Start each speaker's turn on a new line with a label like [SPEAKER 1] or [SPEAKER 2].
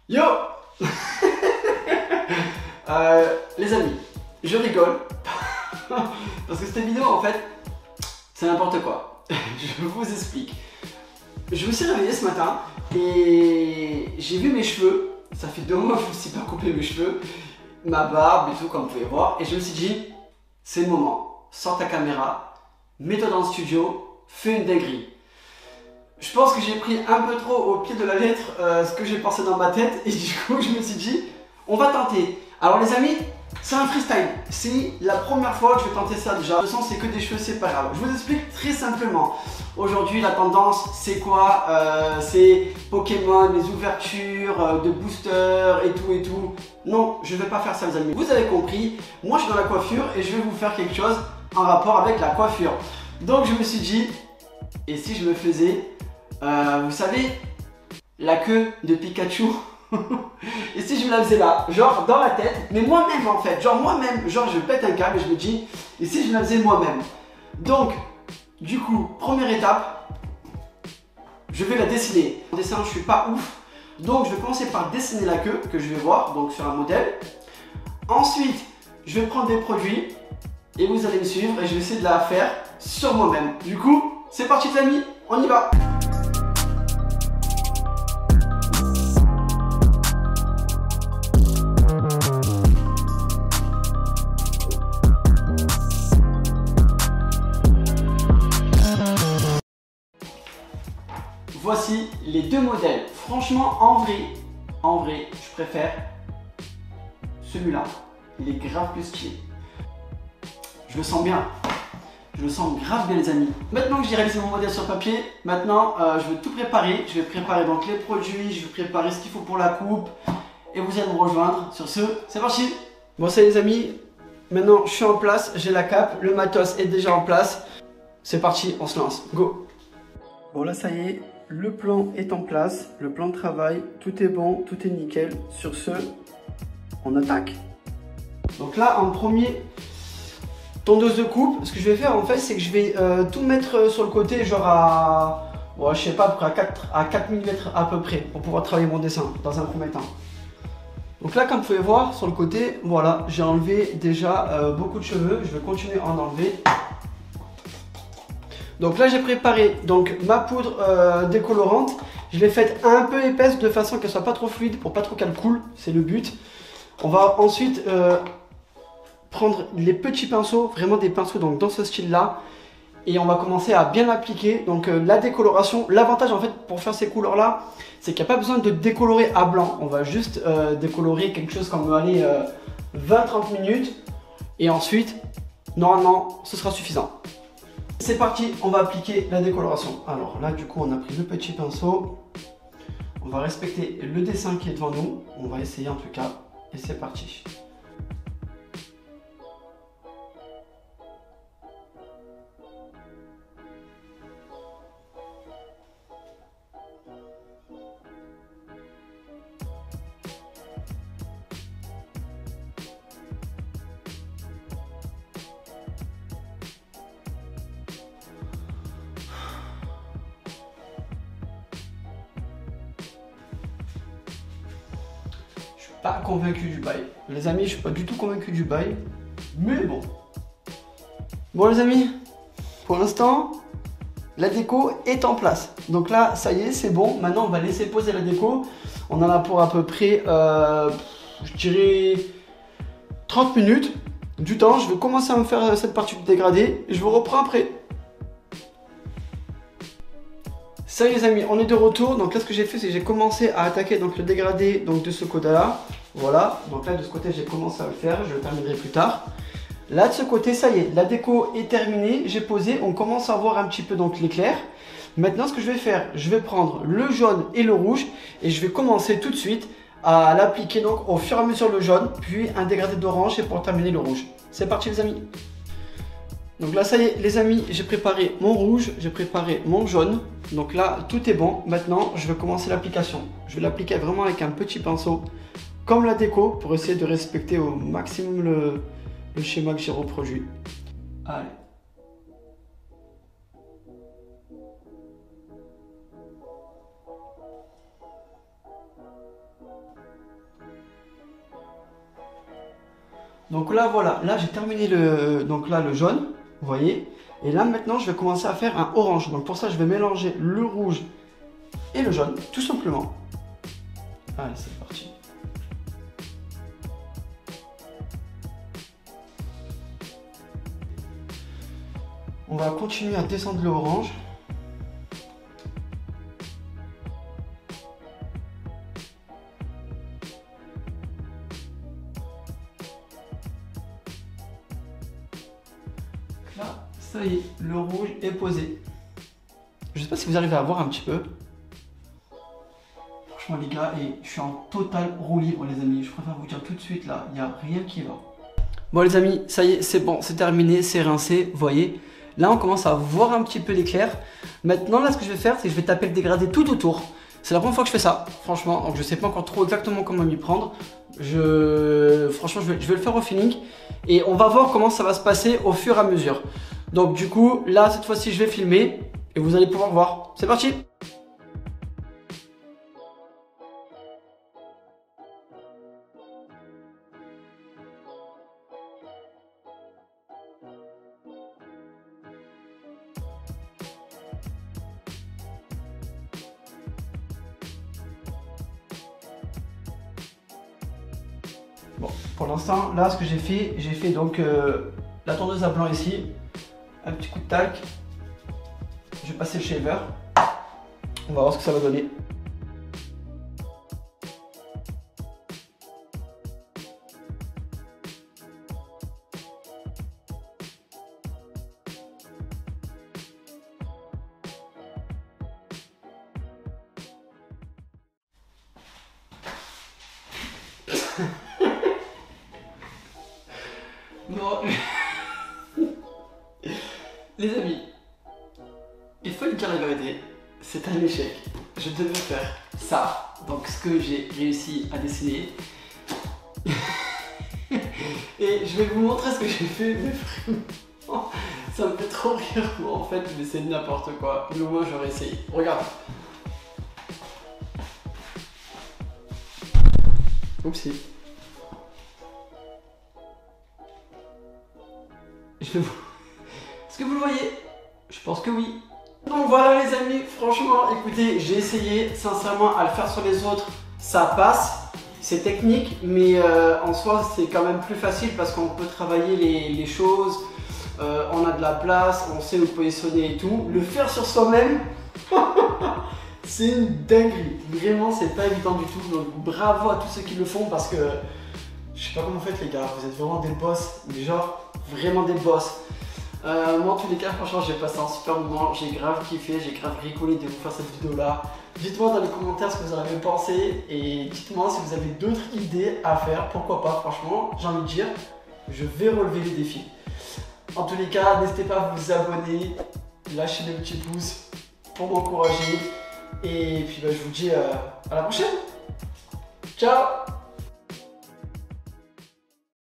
[SPEAKER 1] Yo Les amis, je rigole parce que cette vidéo en fait c'est n'importe quoi. Je vous explique. Je me suis réveillé ce matin et j'ai vu mes cheveux. Ça fait 2 mois que je ne me suis pas coupé mes cheveux, ma barbe et tout comme vous pouvez voir. Et je me suis dit, c'est le moment. Sors ta caméra, mets-toi dans le studio, fais une dinguerie. Je pense que j'ai pris un peu trop au pied de la lettre ce que j'ai pensé dans ma tête et du coup je me suis dit on va tenter. Alors les amis, c'est un freestyle, c'est la première fois que je vais tenter ça déjà. De toute façon c'est que des cheveux, c'est pas grave. Je vous explique très simplement. Aujourd'hui la tendance c'est quoi? C'est Pokémon, les ouvertures de boosters et tout et tout. Non, je vais pas faire ça les amis. Vous avez compris, moi je suis dans la coiffure et je vais vous faire quelque chose en rapport avec la coiffure. Donc je me suis dit, et si je me faisais vous savez, la queue de Pikachu. Et si je me la faisais là, genre dans la tête, mais moi-même en fait, genre moi-même, genre je pète un câble et je me dis, et si je me la faisais moi-même? Donc, du coup, première étape, je vais la dessiner. En dessin, je suis pas ouf, donc je vais commencer par dessiner la queue que je vais voir, donc sur un modèle. Ensuite, je vais prendre des produits et vous allez me suivre et je vais essayer de la faire sur moi-même. Du coup, c'est parti les amis, on y va! Voici les 2 modèles. Franchement, en vrai, je préfère celui-là. Il est grave plus stylé. Je le sens bien. Je le sens grave bien les amis. Maintenant que j'ai réalisé mon modèle sur papier, maintenant je vais tout préparer. Je vais préparer donc les produits, je vais préparer ce qu'il faut pour la coupe. Et vous allez me rejoindre. Sur ce, c'est parti. Bon ça les amis, maintenant je suis en place, j'ai la cape, le matos est déjà en place. C'est parti, on se lance. Go. Bon là ça y est. Le plan est en place, le plan de travail, tout est bon, tout est nickel. Sur ce, on attaque. Donc là, en premier, tondeuse de coupe, ce que je vais faire en fait, c'est que je vais tout mettre sur le côté, genre à, bon, je sais pas, à 4 mm à peu près, pour pouvoir travailler mon dessin dans un premier temps. Donc là, comme vous pouvez voir, sur le côté, voilà, j'ai enlevé déjà beaucoup de cheveux, je vais continuer à en enlever. Donc là j'ai préparé donc ma poudre décolorante. Je l'ai faite un peu épaisse de façon qu'elle soit pas trop fluide pour pas trop qu'elle coule, c'est le but. On va ensuite prendre les petits pinceaux, vraiment des pinceaux donc dans ce style là. Et on va commencer à bien l'appliquer. Donc la décoloration, l'avantage en fait pour faire ces couleurs là, c'est qu'il n'y a pas besoin de décolorer à blanc. On va juste décolorer quelque chose comme 20-30 minutes. Et ensuite, normalement, ce sera suffisant. C'est parti, on va appliquer la décoloration. Alors là du coup on a pris le petit pinceau. On va respecter le dessin qui est devant nous. On va essayer en tout cas. Et c'est parti. Pas convaincu du bail. Les amis, je suis pas du tout convaincu du bail. Mais bon. Bon les amis, pour l'instant, la déco est en place. Donc là, ça y est, c'est bon. Maintenant, on va laisser poser la déco. On en a pour à peu près, je dirais, 30 minutes du temps. Je vais commencer à me faire cette partie du dégradé et je vous reprends après. Salut les amis, on est de retour. Donc là ce que j'ai fait c'est que j'ai commencé à attaquer donc le dégradé donc de ce côté là. Voilà, donc là de ce côté j'ai commencé à le faire, je le terminerai plus tard. Là de ce côté ça y est, la déco est terminée, j'ai posé, on commence à voir un petit peu donc l'éclair. Maintenant ce que je vais faire, je vais prendre le jaune et le rouge et je vais commencer tout de suite à l'appliquer donc au fur et à mesure le jaune, puis un dégradé d'orange et pour terminer le rouge. C'est parti les amis. Donc là ça y est les amis, j'ai préparé mon rouge, j'ai préparé mon jaune. Donc là tout est bon, maintenant je vais commencer l'application. Je vais l'appliquer vraiment avec un petit pinceau comme la déco pour essayer de respecter au maximum le schéma que j'ai reproduit. Allez. Donc là voilà, là j'ai terminé le jaune, vous voyez. Et là maintenant je vais commencer à faire un orange. Donc pour ça je vais mélanger le rouge et le jaune, tout simplement. Allez, c'est parti. On va continuer à descendre le orange. Là, ça y est, le rouge est posé. Je sais pas si vous arrivez à voir un petit peu. Franchement les gars, et je suis en total roue libre les amis. Je préfère vous dire tout de suite là, il n'y a rien qui va. Bon les amis, ça y est, c'est bon, c'est terminé, c'est rincé, vous voyez. Là on commence à voir un petit peu l'éclair. Maintenant là ce que je vais faire, c'est que je vais taper le dégradé tout autour. C'est la première fois que je fais ça, franchement, donc je sais pas encore trop exactement comment m'y prendre. Franchement je vais le faire au feeling. Et on va voir comment ça va se passer au fur et à mesure. Donc du coup, là cette fois-ci je vais filmer et vous allez pouvoir voir. C'est parti! Bon, pour l'instant, là, ce que j'ai fait donc la tondeuse à blanc ici, un petit coup de talc, je vais passer le shaver, on va voir ce que ça va donner. Non. Les amis, il faut lui dire la vérité, c'est un échec. Je devais faire ça, donc ce que j'ai réussi à dessiner. Et je vais vous montrer ce que j'ai fait, mais vraiment, ça me fait trop rire moi en fait, mais c'est n'importe quoi. Mais au moins j'aurais essayé. Regarde. Oupsie. Est-ce que vous le voyez? Je pense que oui. Donc voilà les amis, franchement, écoutez, j'ai essayé sincèrement à le faire sur les autres, ça passe. C'est technique, mais en soi c'est quand même plus facile parce qu'on peut travailler les choses, on a de la place, on sait où positionner et tout. Le faire sur soi-même, c'est une dinguerie. Vraiment, c'est pas évident du tout. Donc bravo à tous ceux qui le font parce que je sais pas comment vous faites les gars, vous êtes vraiment des boss, mais genre vraiment des boss. Moi en tous les cas franchement j'ai passé un super moment, j'ai grave kiffé, j'ai grave rigolé de vous faire cette vidéo là. Dites-moi dans les commentaires ce que vous en avez pensé et dites-moi si vous avez d'autres idées à faire, pourquoi pas franchement, j'ai envie de dire, je vais relever les défis. En tous les cas, n'hésitez pas à vous abonner, lâcher le petit pouce pour m'encourager et puis bah, je vous dis à la prochaine. Ciao.